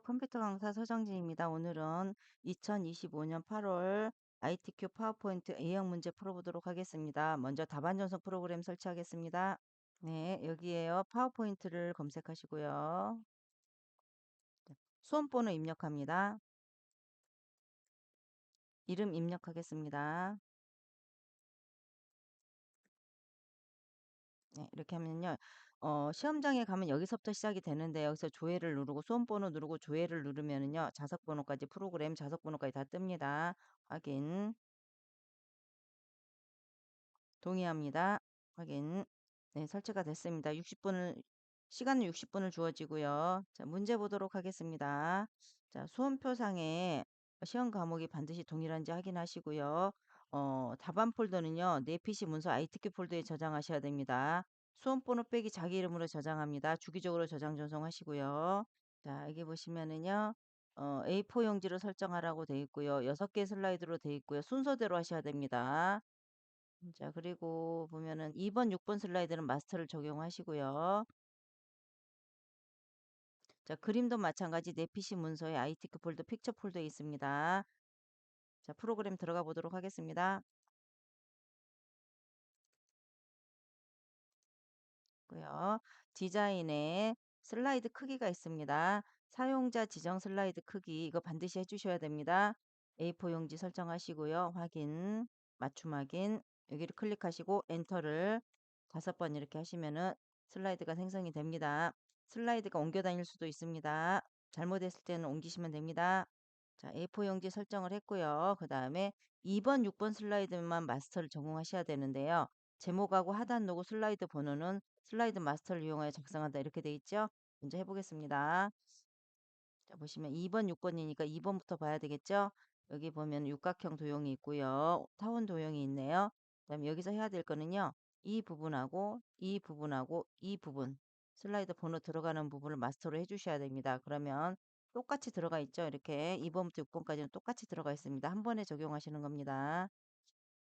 컴퓨터 강사 서정진입니다. 오늘은 2025년 8월 ITQ 파워포인트 A형 문제 풀어보도록 하겠습니다. 먼저 답안 전송 프로그램 설치하겠습니다. 네, 여기에요. 파워포인트를 검색하시고요. 수험번호 입력합니다. 이름 입력하겠습니다. 네, 이렇게 하면요. 시험장에 가면 여기서부터 시작이 되는데 여기서 조회를 누르고 수험번호 누르고 조회를 누르면은요. 자석번호까지 프로그램 자석번호까지 다 뜹니다. 확인. 동의합니다. 확인. 네, 설치가 됐습니다. 시간은 60분을 주어지고요. 자, 문제 보도록 하겠습니다. 자, 수험표상에 시험 과목이 반드시 동일한지 확인하시고요. 답안 폴더는요, 내 PC 문서 ITQ 폴더에 저장하셔야 됩니다. 수험번호 빼기 자기 이름으로 저장합니다. 주기적으로 저장 전송하시고요. 자, 여기 보시면은요, A4 용지로 설정하라고 되어 있고요. 6개 슬라이드로 되어 있고요. 순서대로 하셔야 됩니다. 자, 그리고 보면은 2번, 6번 슬라이드는 마스터를 적용하시고요. 자, 그림도 마찬가지 내 PC 문서에 ITK 폴더, 픽처 폴더에 있습니다. 자, 프로그램 들어가 보도록 하겠습니다. 고요. 디자인에 슬라이드 크기가 있습니다. 사용자 지정 슬라이드 크기 이거 반드시 해주셔야 됩니다. A4 용지 설정하시고요. 확인, 맞춤 확인 여기를 클릭하시고 엔터를 5번 이렇게 하시면은 슬라이드가 생성이 됩니다. 슬라이드가 옮겨 다닐 수도 있습니다. 잘못했을 때는 옮기시면 됩니다. 자, A4 용지 설정을 했고요. 그 다음에 2번, 6번 슬라이드만 마스터를 전공하셔야 되는데요. 제목하고 하단 로고 슬라이드 번호는 슬라이드 마스터를 이용하여 작성한다 이렇게 돼 있죠. 먼저 해보겠습니다. 자, 보시면 2번, 6번이니까 2번부터 봐야 되겠죠. 여기 보면 육각형 도형이 있고요. 타원 도형이 있네요. 그다음에 여기서 해야 될 거는요. 이 부분하고 이 부분하고 이 부분 슬라이드 번호 들어가는 부분을 마스터로 해주셔야 됩니다. 그러면 똑같이 들어가 있죠. 이렇게 2번부터 6번까지는 똑같이 들어가 있습니다. 한 번에 적용하시는 겁니다.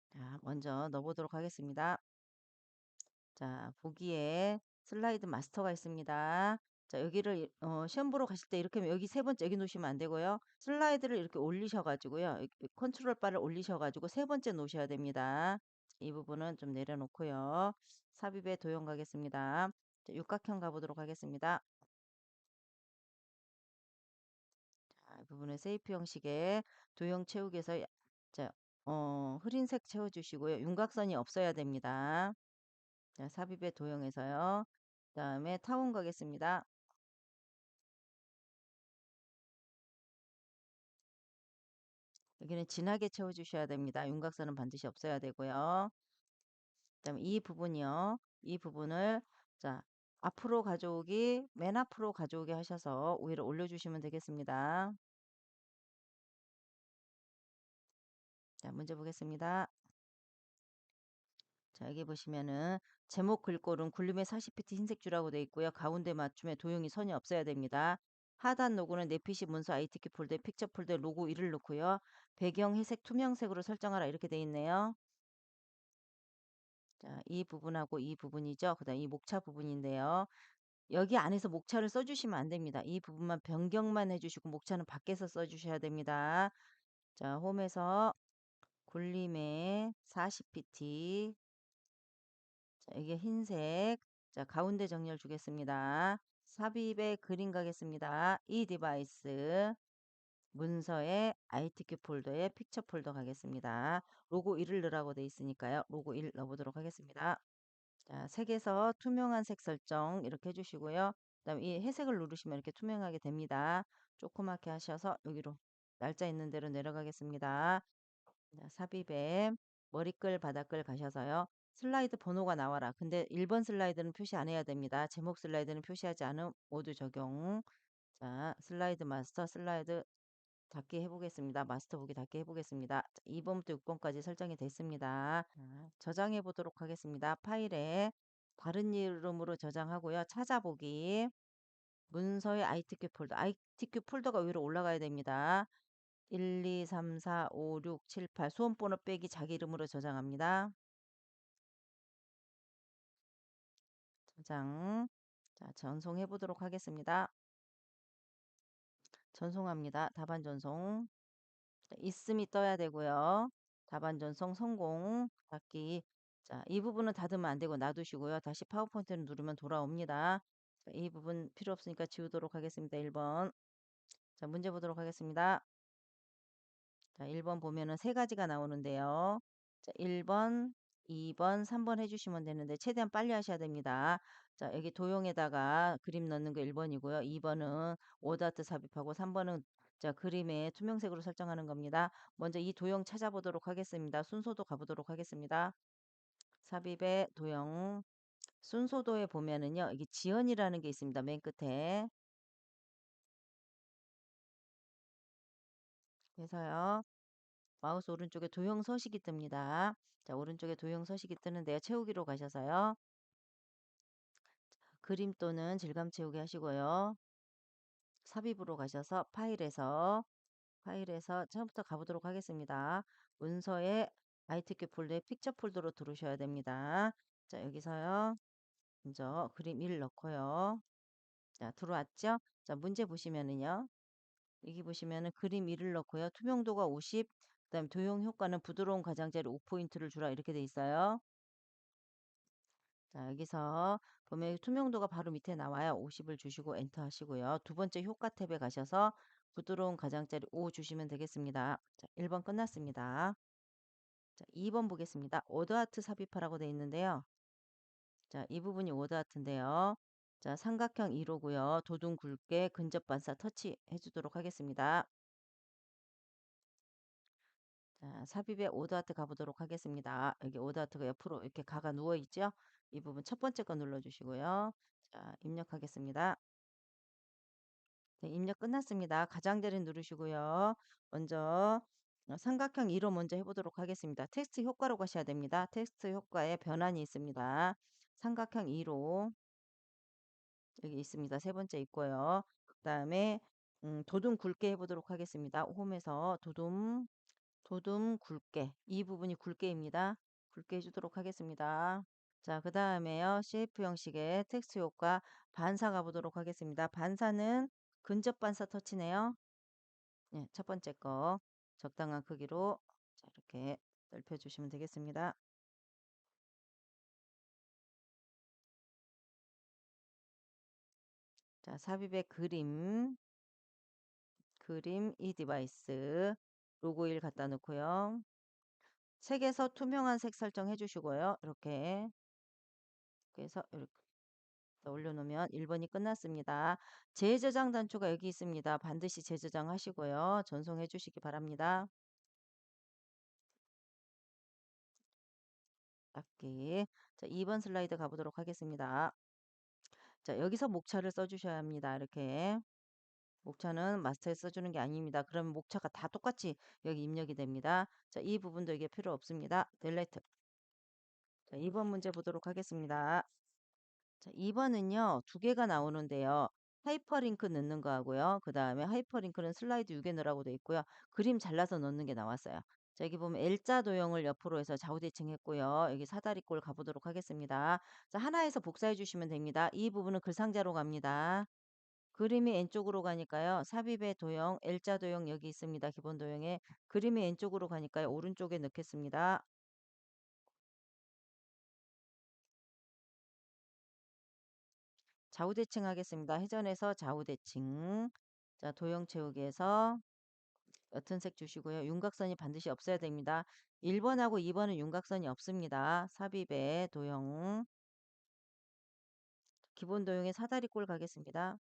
자, 먼저 넣어보도록 하겠습니다. 자, 보기에 슬라이드 마스터가 있습니다. 자, 여기를 시험 보러 가실 때 이렇게 하면 여기 세 번째 여기 놓으시면 안 되고요. 슬라이드를 이렇게 올리셔 가지고요. 컨트롤 바를 올리셔 가지고 세 번째 놓으셔야 됩니다. 이 부분은 좀 내려놓고요. 삽입에 도형 가겠습니다. 자, 육각형 가보도록 하겠습니다. 자, 이 부분은 세이프 형식의 도형 채우기에서 자, 흐린색 채워주시고요. 윤곽선이 없어야 됩니다. 자, 삽입의 도형에서요. 그다음에 타원 가겠습니다. 여기는 진하게 채워주셔야 됩니다. 윤곽선은 반드시 없어야 되고요. 그다음에 이 부분이요. 이 부분을 자 앞으로 가져오기, 맨 앞으로 가져오게 하셔서 위로 올려주시면 되겠습니다. 자, 문제 보겠습니다. 자, 여기 보시면은 제목 글꼴은 굴림의 40피트 흰색 줄하고 되어 있고요. 가운데 맞춤에 도형이 선이 없어야 됩니다. 하단 로고는 내 PC 문서 ITK 폴더에 픽처 폴더에 로고 1을 넣고요. 배경 회색 투명색으로 설정하라 이렇게 되어 있네요. 자, 이 부분하고 이 부분이죠. 그다음 이 목차 부분인데요. 여기 안에서 목차를 써주시면 안 됩니다. 이 부분만 변경만 해주시고 목차는 밖에서 써주셔야 됩니다. 자, 홈에서 굴림의 40pt 자, 이게 흰색. 자, 가운데 정렬 주겠습니다. 삽입에 그림 가겠습니다. 이 디바이스 문서에 ITQ 폴더에 픽처 폴더 가겠습니다. 로고 1을 넣으라고 돼 있으니까요. 로고 1 넣어보도록 하겠습니다. 자, 색에서 투명한 색 설정 이렇게 해주시고요. 그다음에 이 회색을 누르시면 이렇게 투명하게 됩니다. 조그맣게 하셔서 여기로 날짜 있는 대로 내려가겠습니다. 자, 삽입에 머리글 바닥글 가셔서요. 슬라이드 번호가 나와라. 근데 1번 슬라이드는 표시 안 해야 됩니다. 제목 슬라이드는 표시하지 않음 모두 적용. 자, 슬라이드 마스터 슬라이드 닫기 해보겠습니다. 마스터 보기 닫기 해보겠습니다. 2번부터 6번까지 설정이 됐습니다. 자, 저장해 보도록 하겠습니다. 파일에 다른 이름으로 저장하고요. 찾아보기 문서의 ITQ 폴더 ITQ 폴더가 위로 올라가야 됩니다. 1, 2, 3, 4, 5, 6, 7, 8 수험번호 빼기 자기 이름으로 저장합니다. 저장. 자, 전송해 보도록 하겠습니다. 전송합니다. 답안 전송. 자, 있음이 떠야 되고요. 답안 전송 성공. 닫기. 자, 이 부분은 닫으면 안 되고 놔두시고요. 다시 파워포인트를 누르면 돌아옵니다. 자, 이 부분 필요 없으니까 지우도록 하겠습니다. 1번. 자, 문제 보도록 하겠습니다. 자, 1번 보면은 세 가지가 나오는데요. 자, 1번, 2번, 3번 해주시면 되는데 최대한 빨리 하셔야 됩니다. 자, 여기 도형에다가 그림 넣는 거 1번이고요. 2번은 오다트 삽입하고 3번은 자, 그림에 투명색으로 설정하는 겁니다. 먼저 이 도형 찾아보도록 하겠습니다. 순서도 가보도록 하겠습니다. 삽입의 도형. 순서도에 보면은요. 이게 지연이라는 게 있습니다. 맨 끝에. 그래서요. 마우스 오른쪽에 도형 서식이 뜹니다. 자, 오른쪽에 도형 서식이 뜨는데요. 채우기로 가셔서요. 그림 또는 질감 채우기 하시고요. 삽입으로 가셔서 파일에서 처음부터 가보도록 하겠습니다. 문서에 ITQ 폴더에 픽처 폴더로 들어오셔야 됩니다. 자, 여기서요. 먼저 그림 1 넣고요. 자, 들어왔죠? 자, 문제 보시면은요. 여기 보시면은 그림 1을 넣고요. 투명도가 50, 그다음에 도형 효과는 부드러운 가장자리 5포인트를 주라 이렇게 돼 있어요. 자, 여기서 보면 투명도가 바로 밑에 나와요. 50을 주시고 엔터 하시고요. 두 번째 효과 탭에 가셔서 부드러운 가장자리 5 주시면 되겠습니다. 자, 1번 끝났습니다. 자, 2번 보겠습니다. 워드아트 삽입하라고 돼 있는데요. 자, 이 부분이 워드아트인데요. 자, 삼각형 1호고요. 도둠 굵게 근접 반사 터치 해주도록 하겠습니다. 자, 삽입에 오더하트 가보도록 하겠습니다. 여기 오더하트가 옆으로 이렇게 가가 누워 있죠? 이 부분 첫 번째 거 눌러주시고요. 자, 입력하겠습니다. 네, 입력 끝났습니다. 가장자리 누르시고요. 먼저 삼각형 1호 먼저 해보도록 하겠습니다. 텍스트 효과로 가셔야 됩니다. 텍스트 효과에 변환이 있습니다. 삼각형 1호 여기 있습니다. 세 번째 있고요. 그 다음에 도둠 굵게 해보도록 하겠습니다. 홈에서 도둠 굵게. 이 부분이 굵게입니다. 굵게 해주도록 하겠습니다. 자, 그 다음에요. CF 형식의 텍스트 효과 반사 가보도록 하겠습니다. 반사는 근접 반사 터치네요. 네, 첫 번째 거 적당한 크기로 자, 이렇게 넓혀주시면 되겠습니다. 자, 삽입의 그림 이 디바이스 로고 1 갖다 놓고요. 색에서 투명한 색 설정해 주시고요. 이렇게 해서 이렇게 올려놓으면 1번이 끝났습니다. 재저장 단추가 여기 있습니다. 반드시 재저장 하시고요. 전송해 주시기 바랍니다. 닫기. 자, 2번 슬라이드 가보도록 하겠습니다. 자, 여기서 목차를 써주셔야 합니다. 이렇게. 목차는 마스터에 써주는 게 아닙니다. 그러면 목차가 다 똑같이 여기 입력이 됩니다. 자, 이 부분도 이게 필요 없습니다. 델레이트. 자, 2번 문제 보도록 하겠습니다. 자, 2번은요, 두 개가 나오는데요. 하이퍼링크 넣는 거 하고요. 그 다음에 하이퍼링크는 슬라이드 6에 넣으라고 돼 있고요. 그림 잘라서 넣는 게 나왔어요. 자, 여기 보면 L자 도형을 옆으로 해서 좌우 대칭했고요. 여기 사다리꼴 가보도록 하겠습니다. 자, 하나에서 복사해 주시면 됩니다. 이 부분은 글상자로 갑니다. 그림이 N쪽으로 가니까요. 삽입의 도형, L자 도형 여기 있습니다. 기본 도형에. 그림이 N쪽으로 가니까요. 오른쪽에 넣겠습니다. 좌우 대칭하겠습니다. 회전해서 좌우 대칭. 자, 도형 채우기에서 옅은 색 주시고요. 윤곽선이 반드시 없어야 됩니다. 1번하고 2번은 윤곽선이 없습니다. 삽입의 도형. 기본 도형의 사다리꼴 가겠습니다.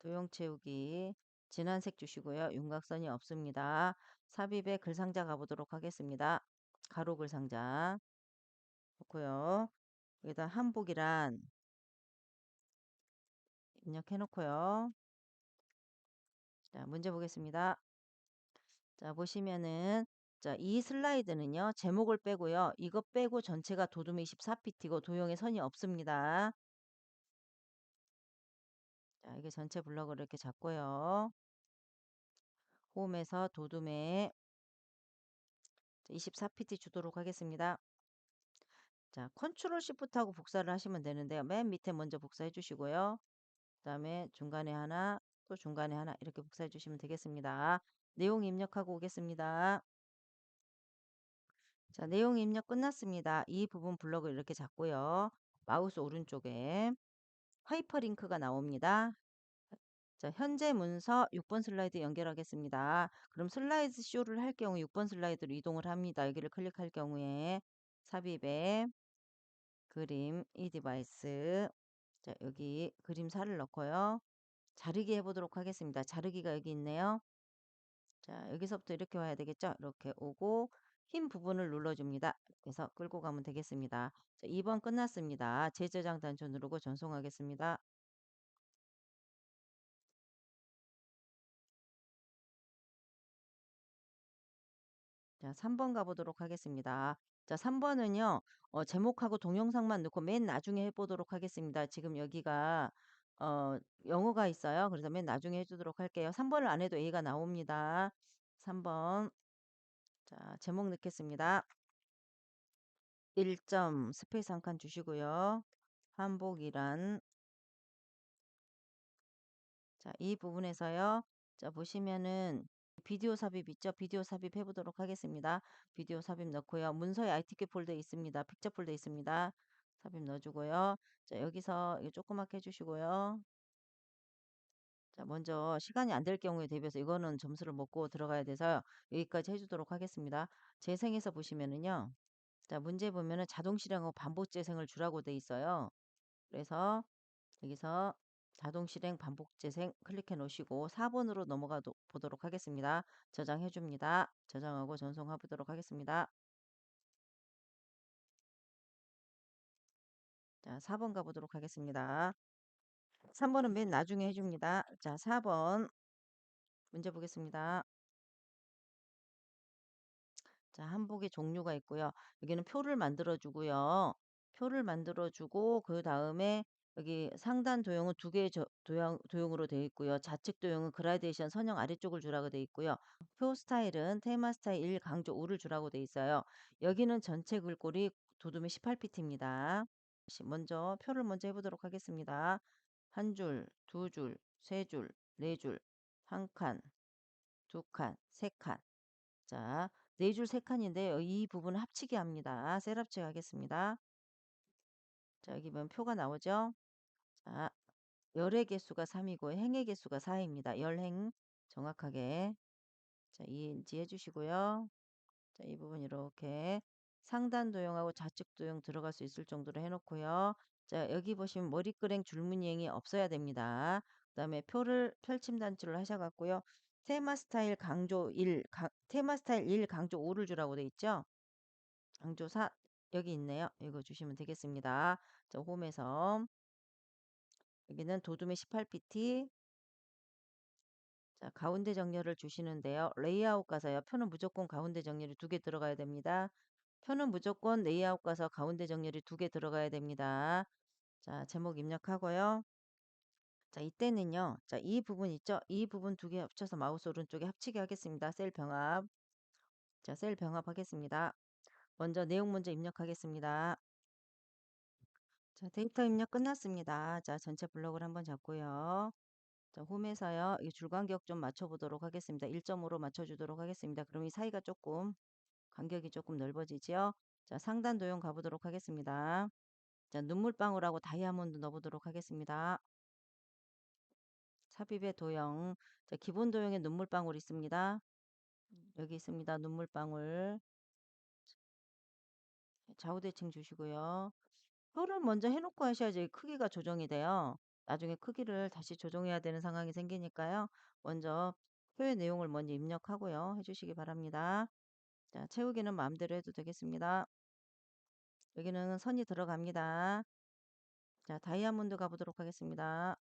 도형 채우기. 진한 색 주시고요. 윤곽선이 없습니다. 삽입의 글상자 가보도록 하겠습니다. 가로 글상자. 좋고요. 여기다 한복이란 입력해 놓고요. 자, 문제 보겠습니다. 자, 보시면은 자, 이 슬라이드는요. 제목을 빼고요. 이거 빼고 전체가 도둠의 24pt고 도형의 선이 없습니다. 자, 이게 전체 블럭을 이렇게 잡고요. 홈에서 도둠의 24pt 주도록 하겠습니다. 자, 컨트롤 시프트 하고 복사를 하시면 되는데요. 맨 밑에 먼저 복사해 주시고요. 그다음에 중간에 하나, 또 중간에 하나 이렇게 복사해 주시면 되겠습니다. 내용 입력하고 오겠습니다. 자, 내용 입력 끝났습니다. 이 부분 블럭을 이렇게 잡고요. 마우스 오른쪽에 하이퍼링크가 나옵니다. 자, 현재 문서 6번 슬라이드 연결하겠습니다. 그럼 슬라이드 쇼를 할 경우 6번 슬라이드로 이동을 합니다. 여기를 클릭할 경우에 삽입에 그림 이 디바이스, 자, 여기 그림사를 넣고요. 자르기 해보도록 하겠습니다. 자르기가 여기 있네요. 자, 여기서부터 이렇게 와야 되겠죠? 이렇게 오고 흰 부분을 눌러줍니다. 그래서 끌고 가면 되겠습니다. 자, 2번 끝났습니다. 재저장 단추 누르고 전송하겠습니다. 자, 3번 가보도록 하겠습니다. 자, 3번은요, 제목하고 동영상만 넣고 맨 나중에 해보도록 하겠습니다. 지금 여기가, 영어가 있어요. 그래서 맨 나중에 해주도록 할게요. 3번을 안 해도 A가 나옵니다. 3번. 자, 제목 넣겠습니다. 1점 스페이스 한 칸 주시고요. 한복이란, 자, 이 부분에서요. 자, 보시면은 비디오 삽입 있죠? 비디오 삽입 해보도록 하겠습니다. 비디오 삽입 넣고요. 문서에 ITK 폴더 있습니다. 픽처 폴더 있습니다. 삽입 넣어주고요. 자, 여기서 이거 조그맣게 해주시고요. 자, 먼저 시간이 안 될 경우에 대비해서 이거는 점수를 먹고 들어가야 돼서 여기까지 해주도록 하겠습니다. 재생해서 보시면은요. 자, 문제 보면은 자동 실행하고 반복 재생을 주라고 돼 있어요. 그래서 여기서 자동 실행 반복 재생 클릭해 놓으시고 4번으로 넘어가 보도록 하겠습니다. 저장해 줍니다. 저장하고 전송해 보도록 하겠습니다. 자, 4번 가보도록 하겠습니다. 3번은 맨 나중에 해줍니다. 자, 4번 문제 보겠습니다. 자, 한복의 종류가 있고요. 여기는 표를 만들어 주고요. 표를 만들어 주고 그 다음에 여기 상단 도형은 두 개의 도형으로 되어 있고요. 좌측 도형은 그라데이션 선형 아래쪽을 주라고 되어 있고요. 표 스타일은 테마 스타일 1 강조 5를 주라고 되어 있어요. 여기는 전체 글꼴이 도둠이 18피트입니다. 먼저 표를 먼저 해보도록 하겠습니다. 한 줄, 두 줄, 세 줄, 네 줄, 한 칸, 두 칸, 세 칸. 자, 네 줄 세 칸인데 이 부분을 합치게 합니다. 셀 합치 하겠습니다. 자, 여기 보면 표가 나오죠? 자, 열의 개수가 3이고 행의 개수가 4입니다. 열행 정확하게. 자, 이해해 주시고요. 자, 이 부분 이렇게 상단 도형하고 좌측 도형 들어갈 수 있을 정도로 해놓고요. 자, 여기 보시면 머리끄랭 줄무늬행이 없어야 됩니다. 그다음에 표를 펼침 단추를 하셔갖고요. 테마 스타일 강조 1, 테마 스타일 1 강조 5를 주라고 돼 있죠? 강조 4 여기 있네요. 이거 주시면 되겠습니다. 자, 홈에서 여기는 도둠의 18pt. 자, 가운데 정렬을 주시는데요. 레이아웃 가서요. 표는 무조건 가운데 정렬이 두 개 들어가야 됩니다. 표는 무조건 레이아웃 가서 가운데 정렬이 두 개 들어가야 됩니다. 자, 제목 입력하고요. 자, 이때는요. 자, 이 부분 있죠? 이 부분 두 개 합쳐서 마우스 오른쪽에 합치게 하겠습니다. 셀 병합. 자, 셀 병합 하겠습니다. 먼저 내용 문제 입력하겠습니다. 자, 데이터 입력 끝났습니다. 자, 전체 블록을 한번 잡고요. 자, 홈에서요. 이 줄간격 좀 맞춰보도록 하겠습니다. 1.5로 맞춰주도록 하겠습니다. 그럼 이 사이가 조금 간격이 조금 넓어지지요. 자, 상단 도형 가보도록 하겠습니다. 자, 눈물방울하고 다이아몬드 넣어보도록 하겠습니다. 삽입의 도형. 자, 기본 도형에 눈물방울 있습니다. 여기 있습니다. 눈물방울. 좌우 대칭 주시고요. 표를 먼저 해놓고 하셔야지 크기가 조정이 돼요. 나중에 크기를 다시 조정해야 되는 상황이 생기니까요. 먼저 표의 내용을 먼저 입력하고요. 해주시기 바랍니다. 자, 채우기는 마음대로 해도 되겠습니다. 여기는 선이 들어갑니다. 자, 다이아몬드 가보도록 하겠습니다.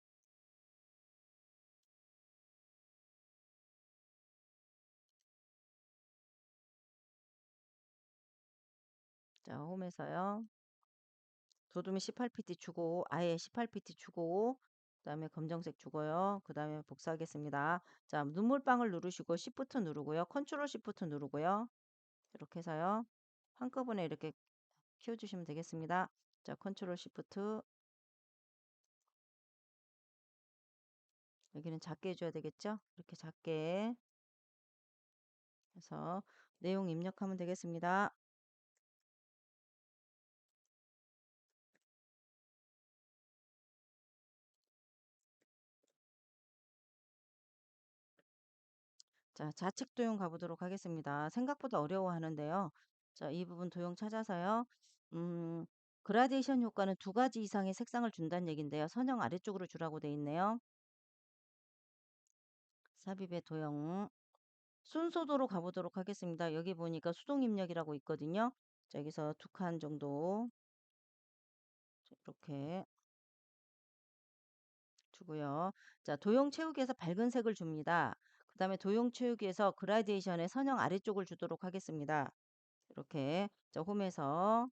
자, 홈에서요. 도둠이 18pt 주고, 아예 18pt 주고, 그 다음에 검정색 주고요. 그 다음에 복사하겠습니다. 자, 눈물방울 누르시고, Shift 누르고요. 컨트롤 Shift 누르고요. 이렇게 해서요. 한꺼번에 이렇게 키워주시면 되겠습니다. 자, 컨트롤 시프트. 여기는 작게 해줘야 되겠죠? 이렇게 작게 해서 내용 입력하면 되겠습니다. 자, 좌측 도형 가보도록 하겠습니다. 생각보다 어려워하는데요. 자, 이 부분 도형 찾아서요. 음, 그라데이션 효과는 두 가지 이상의 색상을 준다는 얘긴데요. 선형 아래쪽으로 주라고 돼 있네요. 삽입의 도형. 순서도로 가보도록 하겠습니다. 여기 보니까 수동 입력이라고 있거든요. 자, 여기서 두 칸 정도 자, 이렇게 주고요. 자, 도형 채우기에서 밝은 색을 줍니다. 그 다음에 도형 채우기에서 그라데이션의 선형 아래쪽을 주도록 하겠습니다. 이렇게 자, 홈에서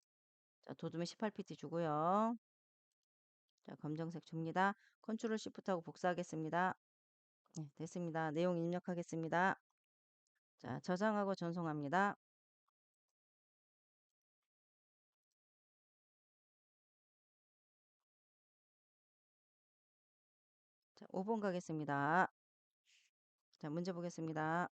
자, 도둠에 18pt 주고요. 자, 검정색 줍니다. 컨트롤 시프트하고 복사하겠습니다. 네, 됐습니다. 내용 입력하겠습니다. 자, 저장하고 전송합니다. 자, 5번 가겠습니다. 자, 문제 보겠습니다.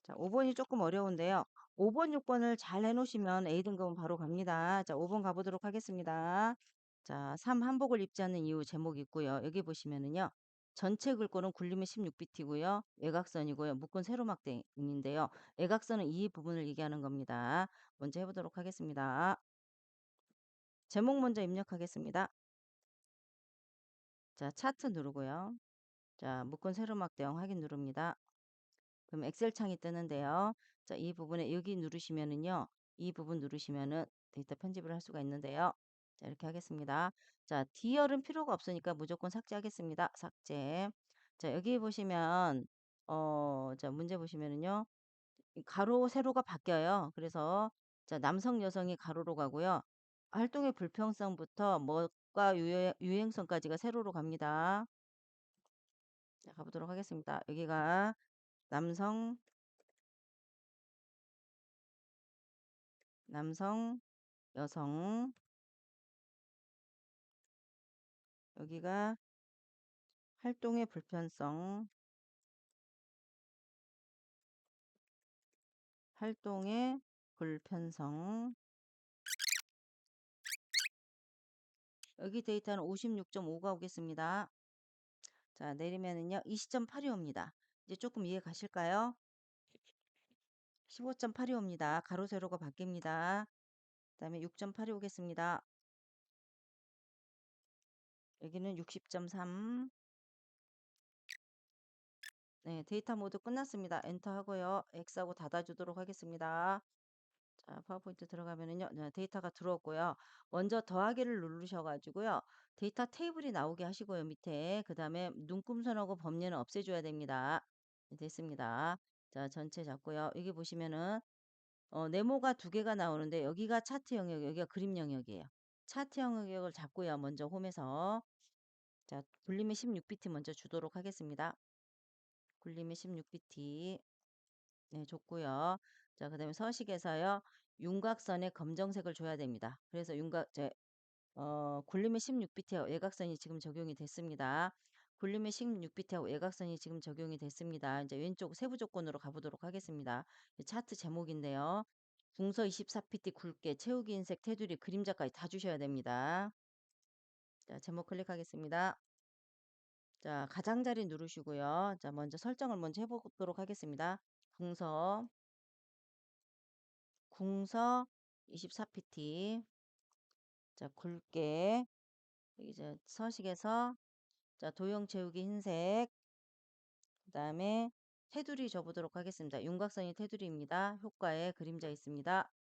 자, 5번이 조금 어려운데요. 5번, 6번을 잘 해놓으시면 A등급은 바로 갑니다. 자, 5번 가보도록 하겠습니다. 자, 3 한복을 입지 않는 이유 제목 있고요. 여기 보시면은요. 전체 글꼴은 굴림은 16bt고요. 외곽선이고요. 묶은 세로막대인데요. 외곽선은 이 부분을 얘기하는 겁니다. 먼저 해보도록 하겠습니다. 제목 먼저 입력하겠습니다. 자, 차트 누르고요. 자, 묶은 세로막대형 확인 누릅니다. 그럼 엑셀 창이 뜨는데요. 자, 이 부분에 여기 누르시면은요. 이 부분 누르시면은 데이터 편집을 할 수가 있는데요. 자, 이렇게 하겠습니다. 자, D열은 필요가 없으니까 무조건 삭제하겠습니다. 삭제. 자, 여기 보시면 자, 문제 보시면은요. 이 가로 세로가 바뀌어요. 그래서 자, 남성 여성이 가로로 가고요. 활동의 불평성부터 뭐가 유행성까지가 세로로 갑니다. 자, 가보도록 하겠습니다. 여기가 남성 남성, 여성, 여기가 활동의 불편성, 활동의 불편성. 여기 데이터는 56.5가 오겠습니다. 자, 내리면은요, 20.8이 옵니다. 이제 조금 이해 가실까요? 15.8이 옵니다. 가로, 세로가 바뀝니다. 그 다음에 6.8이 오겠습니다. 여기는 60.3. 네, 데이터 모두 끝났습니다. 엔터 하고요. X하고 닫아주도록 하겠습니다. 자, 파워포인트 들어가면은요, 네, 데이터가 들어왔고요. 먼저 더하기를 누르셔가지고요. 데이터 테이블이 나오게 하시고요, 밑에. 그 다음에 눈금선하고 범례는 없애줘야 됩니다. 네, 됐습니다. 자, 전체 잡고요. 여기 보시면은, 네모가 두 개가 나오는데, 여기가 차트 영역, 여기가 그림 영역이에요. 차트 영역을 잡고요. 먼저 홈에서. 자, 굴림의 16비트 먼저 주도록 하겠습니다. 굴림의 16비트. 네, 좋고요. 자, 그다음에 서식에서요. 윤곽선에 검정색을 줘야 됩니다. 그래서 굴림의 16비트하고 외곽선이 지금 적용이 됐습니다. 굴림의 16비트하고 외곽선이 지금 적용이 됐습니다. 이제 왼쪽 세부 조건으로 가보도록 하겠습니다. 차트 제목인데요. 궁서 24pt 굵게 채우기 인색 테두리 그림자까지 다 주셔야 됩니다. 자, 제목 클릭하겠습니다. 자, 가장자리 누르시고요. 자, 먼저 설정을 먼저 해보도록 하겠습니다. 궁서 24pt. 자, 굵게. 이제 서식에서 자, 도형 채우기 흰색. 그다음에 테두리 줘보도록 하겠습니다. 윤곽선이 테두리입니다. 효과에 그림자 있습니다.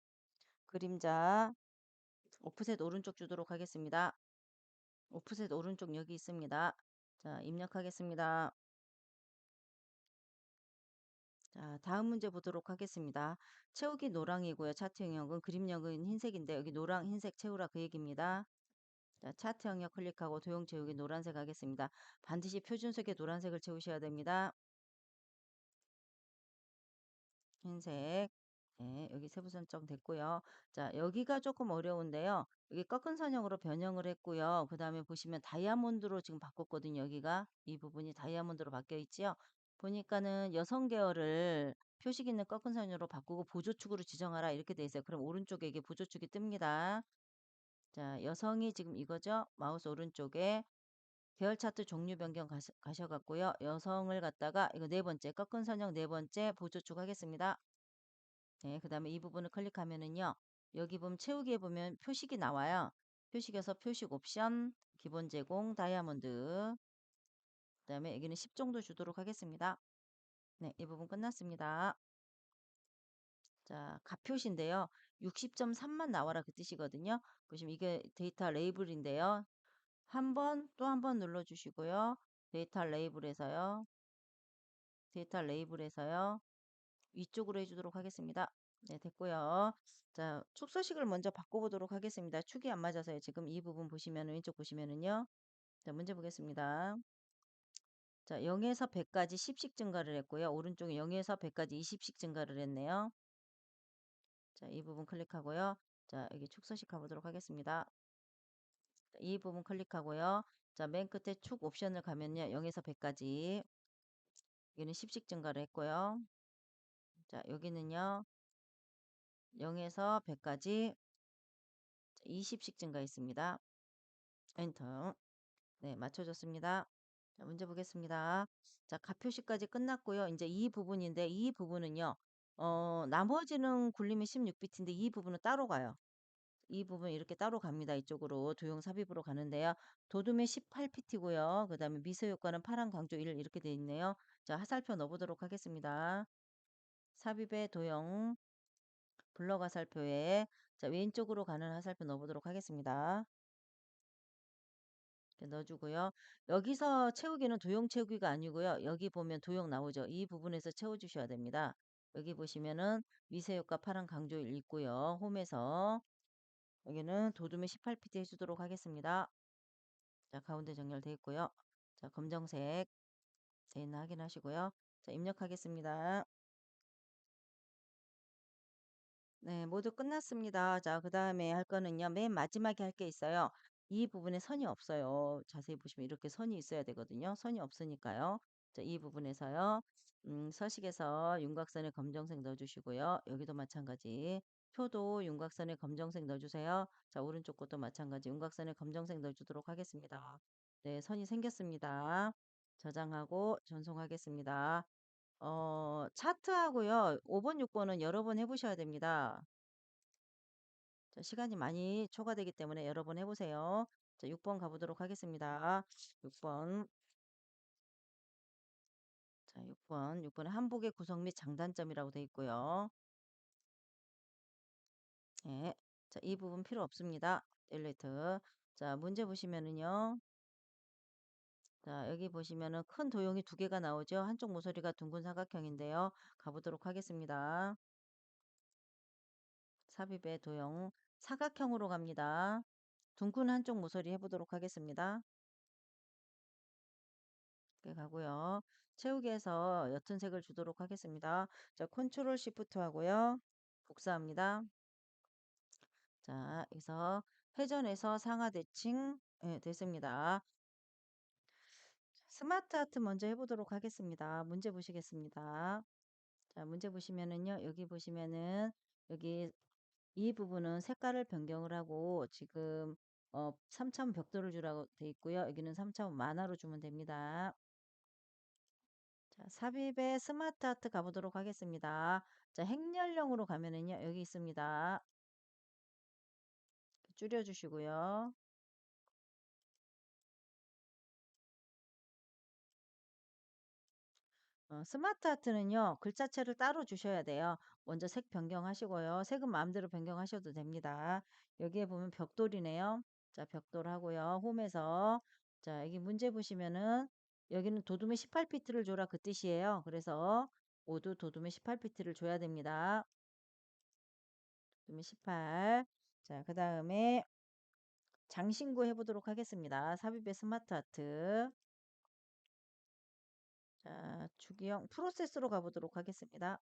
그림자 오프셋 오른쪽 주도록 하겠습니다. 오프셋 오른쪽 여기 있습니다. 자, 입력하겠습니다. 자, 다음 문제 보도록 하겠습니다. 채우기 노랑이고요. 차트 영역은 그림 영역은 흰색인데 여기 노랑 흰색 채우라 그 얘기입니다. 자, 차트 영역 클릭하고 도형 채우기 노란색 하겠습니다. 반드시 표준색의 노란색을 채우셔야 됩니다. 흰색. 네, 여기 세부 설정 됐고요. 자, 여기가 조금 어려운데요. 여기 꺾은 선형으로 변형을 했고요. 그 다음에 보시면 다이아몬드로 지금 바꿨거든요. 여기가 이 부분이 다이아몬드로 바뀌어 있지요. 보니까는 여성 계열을 표식 있는 꺾은 선형으로 바꾸고 보조축으로 지정하라 이렇게 돼 있어요. 그럼 오른쪽에 이게 보조축이 뜹니다. 자, 여성이 지금 이거죠. 마우스 오른쪽에 계열 차트 종류 변경 가셔갖고요. 여성을 갖다가 이거 네 번째 꺾은 선형 네 번째 보조축 하겠습니다. 네, 그 다음에 이 부분을 클릭하면은요. 여기 보면 채우기에 보면 표식이 나와요. 표식에서 표식 옵션, 기본 제공, 다이아몬드. 그 다음에 여기는 10 정도 주도록 하겠습니다. 네, 이 부분 끝났습니다. 자, 가표시인데요. 60.3만 나와라 그 뜻이거든요. 보시면 이게 데이터 레이블인데요. 한 번, 또 한 번 눌러주시고요. 데이터 레이블에서요. 데이터 레이블에서요. 위쪽으로 해주도록 하겠습니다. 네, 됐고요. 자, 축소식을 먼저 바꿔보도록 하겠습니다. 축이 안 맞아서요. 지금 이 부분 보시면 왼쪽 보시면은요. 자, 문제 보겠습니다. 자, 0에서 100까지 10씩 증가를 했고요. 오른쪽에 0에서 100까지 20씩 증가를 했네요. 자, 이 부분 클릭하고요. 자, 여기 축소식 가보도록 하겠습니다. 이 부분 클릭하고요. 자, 맨 끝에 축 옵션을 가면요. 0에서 100까지 여기는 10씩 증가를 했고요. 자, 여기는요. 0에서 100까지 20씩 증가했습니다. 엔터. 네, 맞춰졌습니다. 자, 문제 보겠습니다. 자, 가표시까지 끝났고요. 이제 이 부분인데 이 부분은요. 나머지는 굴림이 16비트인데 이 부분은 따로 가요. 이 부분 이렇게 따로 갑니다. 이쪽으로 도형 삽입으로 가는데요. 도둠의 18pt고요. 그 다음에 미세 효과는 파란 강조 1 이렇게 돼 있네요. 자, 화살표 넣어보도록 하겠습니다. 삽입의 도형 블럭 화살표에 자, 왼쪽으로 가는 화살표 넣어보도록 하겠습니다. 이렇게 넣어주고요. 여기서 채우기는 도형 채우기가 아니고요. 여기 보면 도형 나오죠. 이 부분에서 채워주셔야 됩니다. 여기 보시면은 미세 효과 파란 강조일 있고요. 홈에서 여기는 도둠의 18pt 해주도록 하겠습니다. 자, 가운데 정렬되어 있고요. 자, 검정색 돼 있나 확인하시고요. 자, 입력하겠습니다. 네, 모두 끝났습니다. 자, 그 다음에 할 거는요. 맨 마지막에 할 게 있어요. 이 부분에 선이 없어요. 자세히 보시면 이렇게 선이 있어야 되거든요. 선이 없으니까요. 자, 이 부분에서요. 서식에서 윤곽선에 검정색 넣어주시고요. 여기도 마찬가지. 표도 윤곽선에 검정색 넣어주세요. 자, 오른쪽 것도 마찬가지. 윤곽선에 검정색 넣어주도록 하겠습니다. 네, 선이 생겼습니다. 저장하고 전송하겠습니다. 차트하고요. 5번, 6번은 여러 번 해보셔야 됩니다. 자, 시간이 많이 초과되기 때문에 여러 번 해보세요. 자, 6번 가보도록 하겠습니다. 6번. 자, 6번. 6번에 한복의 구성 및 장단점이라고 되어 있고요. 네. 자, 이 부분 필요 없습니다. 딜리트. 자, 문제 보시면은요. 자, 여기 보시면은 큰 도형이 두 개가 나오죠. 한쪽 모서리가 둥근 사각형인데요. 가보도록 하겠습니다. 삽입의 도형 사각형으로 갑니다. 둥근 한쪽 모서리 해보도록 하겠습니다. 이렇게 가고요. 채우기에서 옅은 색을 주도록 하겠습니다. 자, 컨트롤 시프트 하고요. 복사합니다. 자, 여기서 회전해서 상하 대칭 예, 됐습니다. 스마트 아트 먼저 해보도록 하겠습니다. 문제 보시겠습니다. 자, 문제 보시면은요. 여기 보시면은 여기 이 부분은 색깔을 변경을 하고 지금 3차원 벽돌을 주라고 돼 있고요. 여기는 3차원 만화로 주면 됩니다. 자, 삽입의 스마트 아트 가보도록 하겠습니다. 자, 행렬형으로 가면은요. 여기 있습니다. 줄여주시고요. 스마트 아트는요. 글자체를 따로 주셔야 돼요. 먼저 색 변경하시고요. 색은 마음대로 변경하셔도 됩니다. 여기에 보면 벽돌이네요. 자, 벽돌 하고요. 홈에서 자, 여기 문제 보시면은 여기는 도둠의 18피트를 줘라 그 뜻이에요. 그래서 모두 도둠의 18피트를 줘야 됩니다. 도둠의 18. 자, 그 다음에 장신구 해보도록 하겠습니다. 삽입의 스마트 아트. 자, 주기형 프로세스로 가보도록 하겠습니다.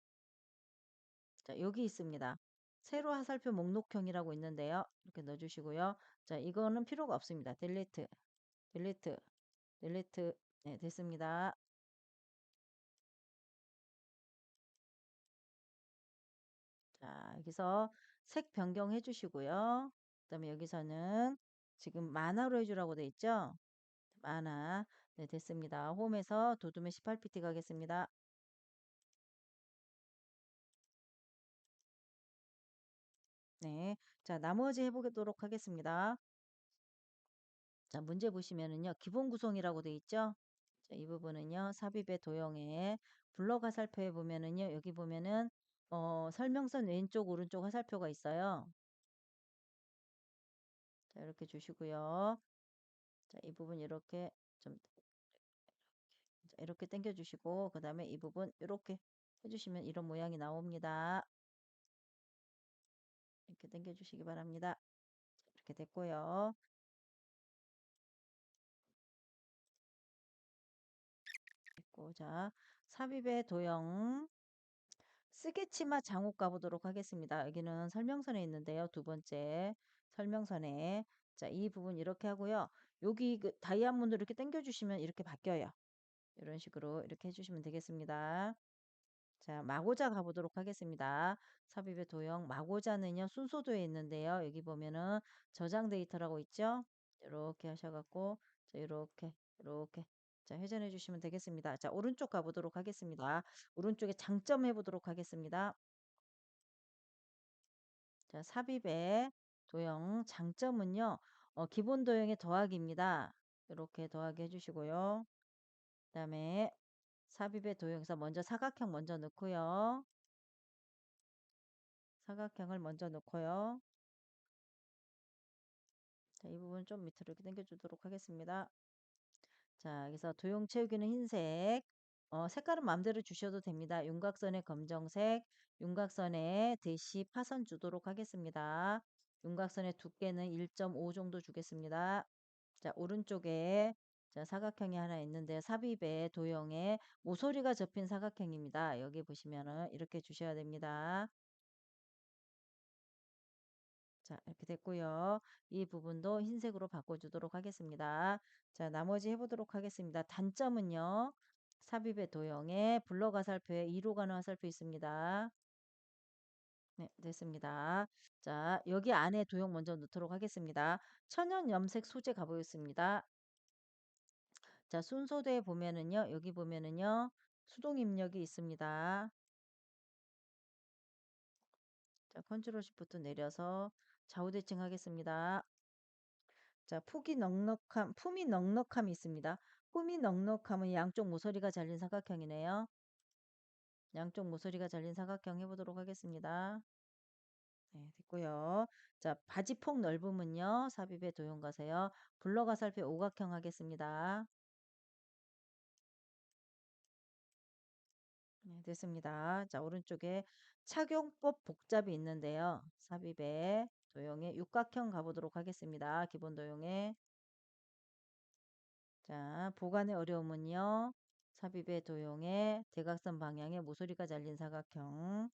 자, 여기 있습니다. 세로 화살표 목록형이라고 있는데요. 이렇게 넣어주시고요. 자, 이거는 필요가 없습니다. 딜리트, 딜리트, 딜리트. 네, 됐습니다. 자, 여기서 색 변경해 주시고요. 그다음에 여기서는 지금 만화로 해주라고 돼 있죠? 만화. 네, 됐습니다. 홈에서 도둠의 18pt 가겠습니다. 네. 자, 나머지 해보도록 하겠습니다. 자, 문제 보시면은요, 기본 구성이라고 돼 있죠? 자, 이 부분은요, 삽입의 도형에 블럭 화살표에 보면은요, 여기 보면은, 설명선 왼쪽, 오른쪽 화살표가 있어요. 자, 이렇게 주시고요. 자, 이 부분 이렇게 좀, 자, 이렇게 당겨 주시고, 그 다음에 이 부분 이렇게 해주시면 이런 모양이 나옵니다. 이렇게 당겨 주시기 바랍니다. 이렇게 됐고요. 됐고, 자, 삽입의 도형. 스케치마 장옥 가보도록 하겠습니다. 여기는 설명선에 있는데요. 두 번째 설명선에. 자, 이 부분 이렇게 하고요. 여기 그 다이아몬드 이렇게 당겨주시면 이렇게 바뀌어요. 이런 식으로 이렇게 해주시면 되겠습니다. 자, 마고자 가보도록 하겠습니다. 삽입의 도형 마고자는요. 순서도에 있는데요. 여기 보면은 저장 데이터라고 있죠. 이렇게 하셔갖고 자, 이렇게 자, 회전해 주시면 되겠습니다. 자, 오른쪽 가보도록 하겠습니다. 오른쪽에 장점 해보도록 하겠습니다. 자, 삽입의 도형 장점은요. 기본 도형의 더하기입니다. 이렇게 더하기 해주시고요. 그다음에 삽입의 도형에서 먼저 사각형 먼저 넣고요. 사각형을 먼저 넣고요. 자, 이 부분 좀 밑으로 이렇게 당겨주도록 하겠습니다. 자, 여기서 도형 채우기는 흰색. 색깔은 마음대로 주셔도 됩니다. 윤곽선의 검정색, 윤곽선에 대시 파선 주도록 하겠습니다. 윤곽선의 두께는 1.5 정도 주겠습니다. 자, 오른쪽에 자, 사각형이 하나 있는데 삽입의 도형에 모서리가 접힌 사각형입니다. 여기 보시면은 이렇게 주셔야 됩니다. 자, 이렇게 됐고요. 이 부분도 흰색으로 바꿔주도록 하겠습니다. 자, 나머지 해보도록 하겠습니다. 단점은요. 삽입의 도형에 블럭 화살표에 2로 가는 화살표 있습니다. 네, 됐습니다. 자, 여기 안에 도형 먼저 넣도록 하겠습니다. 천연 염색 소재 가보겠습니다. 자, 순서대에 보면은요. 여기 보면은요. 수동 입력이 있습니다. 자, 컨트롤 시프트 내려서 좌우 대칭하겠습니다. 자, 품이 넉넉함이 있습니다. 품이 넉넉함은 양쪽 모서리가 잘린 사각형이네요. 양쪽 모서리가 잘린 사각형 해보도록 하겠습니다. 네, 됐고요. 자, 바지폭 넓음은요. 삽입의 도형 가세요. 블럭 화살표 오각형 하겠습니다. 네, 됐습니다. 자, 오른쪽에 착용법 복잡이 있는데요. 삽입의 도형의 육각형 가보도록 하겠습니다. 기본 도형에. 자, 보관의 어려움은요. 삽입의 도형에 대각선 방향에 모서리가 잘린 사각형.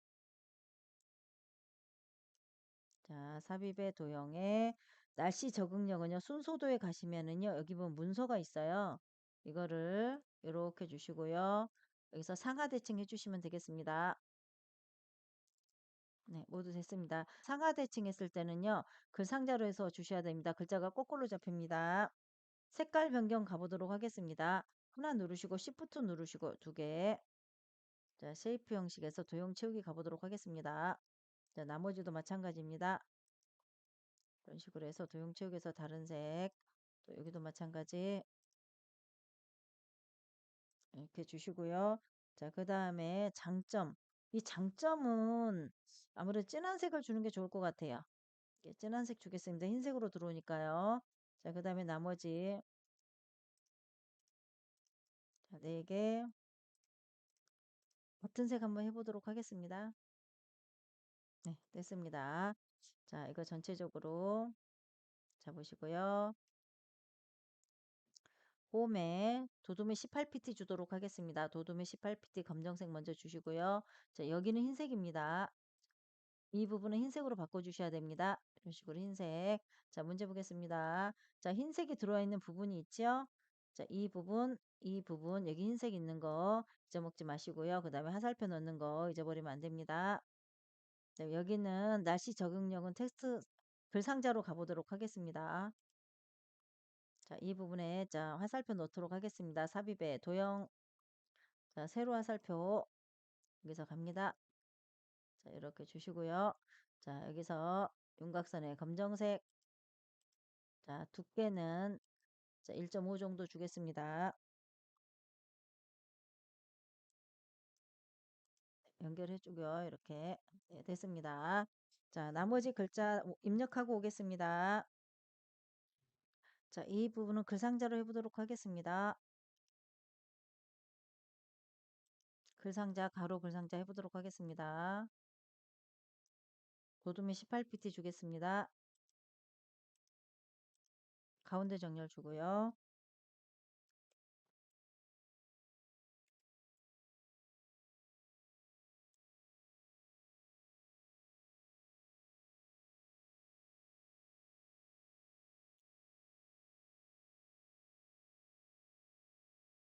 자, 삽입의 도형에 날씨 적응력은요. 순소도에 가시면은요. 여기 보면 문서가 있어요. 이거를 이렇게 주시고요. 여기서 상하 대칭 해주시면 되겠습니다. 네, 모두 됐습니다. 상하 대칭 했을 때는요. 글 상자로 해서 주셔야 됩니다. 글자가 거꾸로 잡힙니다. 색깔 변경 가보도록 하겠습니다. 하나 누르시고 Shift 누르시고 두 개. 자, 쉐이프 형식에서 도형 채우기 가보도록 하겠습니다. 자, 나머지도 마찬가지입니다. 이런 식으로 해서 도형 채우기에서 다른 색, 또 여기도 마찬가지 이렇게 주시고요. 자, 그 다음에 장점. 이 장점은 아무래도 진한 색을 주는 게 좋을 것 같아요. 이렇게 진한 색 주겠습니다. 흰색으로 들어오니까요. 자, 그 다음에 나머지 자, 4개 버튼색 한번 해보도록 하겠습니다. 네, 됐습니다. 자, 이거 전체적으로 잡으시고요. 홈에 도둠의 18pt 주도록 하겠습니다. 도둠의 18pt 검정색 먼저 주시고요. 자, 여기는 흰색입니다. 이 부분은 흰색으로 바꿔주셔야 됩니다. 이런 식으로 흰색. 자, 문제 보겠습니다. 자, 흰색이 들어와 있는 부분이 있죠? 자, 이 부분, 여기 흰색 있는 거 잊어먹지 마시고요. 그 다음에 화살표 넣는 거 잊어버리면 안 됩니다. 자, 여기는 날씨 적응력은 텍스트 글상자로 가보도록 하겠습니다. 자, 이 부분에 자, 화살표 넣도록 하겠습니다. 삽입에 도형, 자, 세로 화살표 여기서 갑니다. 자, 이렇게 주시고요. 자, 여기서 윤곽선에 검정색, 자, 두께는 자, 1.5 정도 주겠습니다. 연결해 주고요. 이렇게 네, 됐습니다. 자, 나머지 글자 입력하고 오겠습니다. 자, 이 부분은 글상자로 해보도록 하겠습니다. 글상자, 가로 글상자 해보도록 하겠습니다. 도둠이 18pt 주겠습니다. 가운데 정렬 주고요.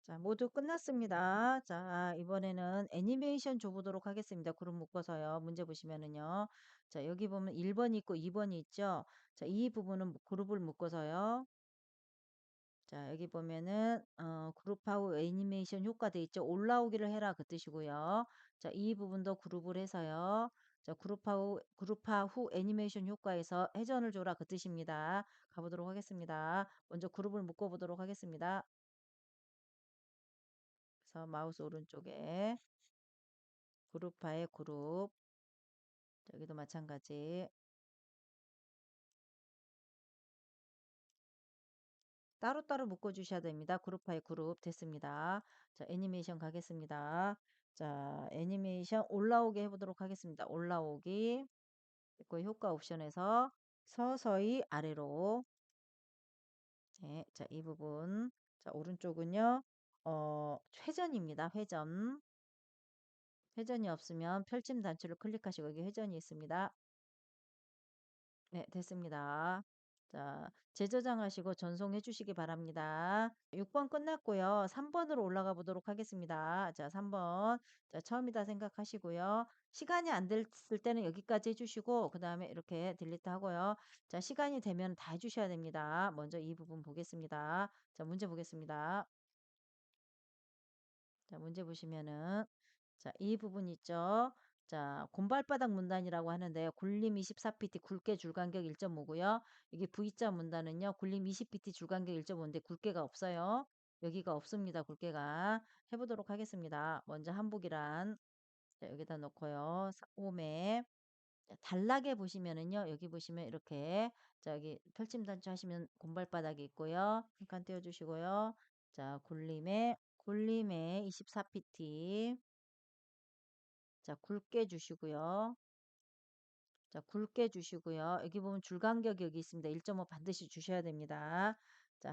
자, 모두 끝났습니다. 자, 이번에는 애니메이션 줘보도록 하겠습니다. 그룹 묶어서요. 문제 보시면은요. 자, 여기 보면 1번이 있고 2번이 있죠. 자, 이 부분은 그룹을 묶어서요. 자, 여기 보면은 그룹하고 애니메이션 효과 돼 있죠. 올라오기를 해라 그 뜻이고요. 자, 이 부분도 그룹을 해서요. 자, 그룹화 후 애니메이션 효과에서 회전을 줘라 그 뜻입니다. 가보도록 하겠습니다. 먼저 그룹을 묶어 보도록 하겠습니다. 그래서 마우스 오른쪽에 그룹화의 그룹, 여기도 마찬가지. 따로따로 묶어주셔야 됩니다. 그룹화의 그룹 됐습니다. 자, 애니메이션 가겠습니다. 자, 애니메이션 올라오게 해보도록 하겠습니다. 올라오기. 그리고 효과 옵션에서 서서히 아래로. 네, 자, 이 부분. 자, 오른쪽은요, 회전입니다. 회전. 회전이 없으면 펼침 단추를 클릭하시고 여기 회전이 있습니다. 네, 됐습니다. 자, 재저장하시고 전송해 주시기 바랍니다. 6번 끝났고요. 3번으로 올라가 보도록 하겠습니다. 자, 3번. 자, 처음이다 생각하시고요. 시간이 안 됐을 때는 여기까지 해주시고, 그 다음에 이렇게 딜리트 하고요. 자, 시간이 되면 다 해주셔야 됩니다. 먼저 이 부분 보겠습니다. 자, 문제 보겠습니다. 자, 문제 보시면은, 자, 이 부분 있죠? 자, 곰발바닥 문단이라고 하는데요. 굴림 24pt 굵게 줄간격 1.5고요. 여기 V자 문단은요. 굴림 20pt 줄간격 1.5인데 굵게가 없어요. 여기가 없습니다. 굵게가. 해보도록 하겠습니다. 먼저 한복이란 자, 여기다 놓고요. 홈에 단락에 보시면은요. 여기 보시면 이렇게 자, 여기 펼침단추 하시면 곰발바닥이 있고요. 한 칸 띄워주시고요. 자, 굴림에 24pt 자, 굵게 주시고요. 자, 굵게 주시고요. 여기 보면 줄간격이 여기 있습니다. 1.5 반드시 주셔야 됩니다. 자,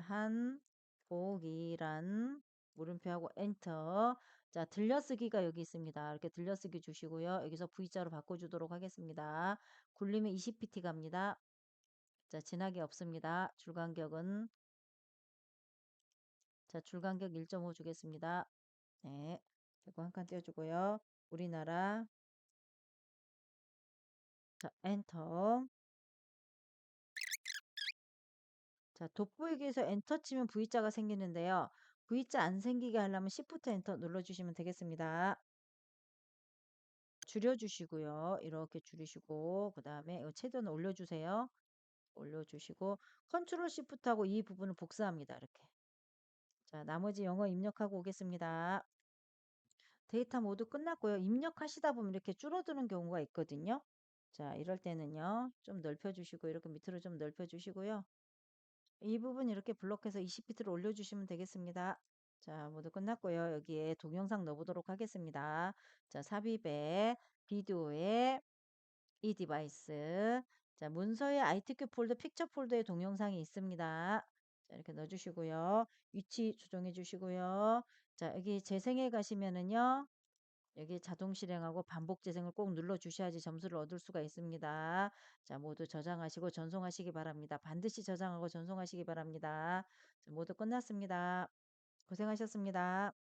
한복이란 물음표하고 엔터. 자, 들려쓰기가 여기 있습니다. 이렇게 들려쓰기 주시고요. 여기서 V자로 바꿔주도록 하겠습니다. 굴리면 20pt 갑니다. 자, 진하게 없습니다. 줄간격은 자, 줄간격 1.5 주겠습니다. 네. 그리고 한 칸 띄워주고요. 우리나라 자, 엔터. 자, 돋보이기에서 엔터 치면 V자가 생기는데요. V자 안 생기게 하려면 Shift 엔터 눌러주시면 되겠습니다. 줄여주시고요. 이렇게 줄이시고 그 다음에 이 채도는 올려주세요. 올려주시고 컨트롤 Shift하고 이 부분을 복사합니다. 이렇게. 자, 나머지 영어 입력하고 오겠습니다. 데이터 모두 끝났고요. 입력하시다 보면 이렇게 줄어드는 경우가 있거든요. 자, 이럴 때는요. 좀 넓혀주시고 이렇게 밑으로 좀 넓혀주시고요. 이 부분 이렇게 블록해서 20비트를 올려주시면 되겠습니다. 자, 모두 끝났고요. 여기에 동영상 넣어보도록 하겠습니다. 자, 삽입에 비디오에 이 디바이스. 자, 문서의 ITQ 폴더, 픽처 폴더에 동영상이 있습니다. 자, 이렇게 넣어주시고요. 위치 조정해 주시고요. 자, 여기 재생해 가시면은요. 여기 자동 실행하고 반복 재생을 꼭 눌러 주셔야지 점수를 얻을 수가 있습니다. 자, 모두 저장하시고 전송하시기 바랍니다. 반드시 저장하고 전송하시기 바랍니다. 자, 모두 끝났습니다. 고생하셨습니다.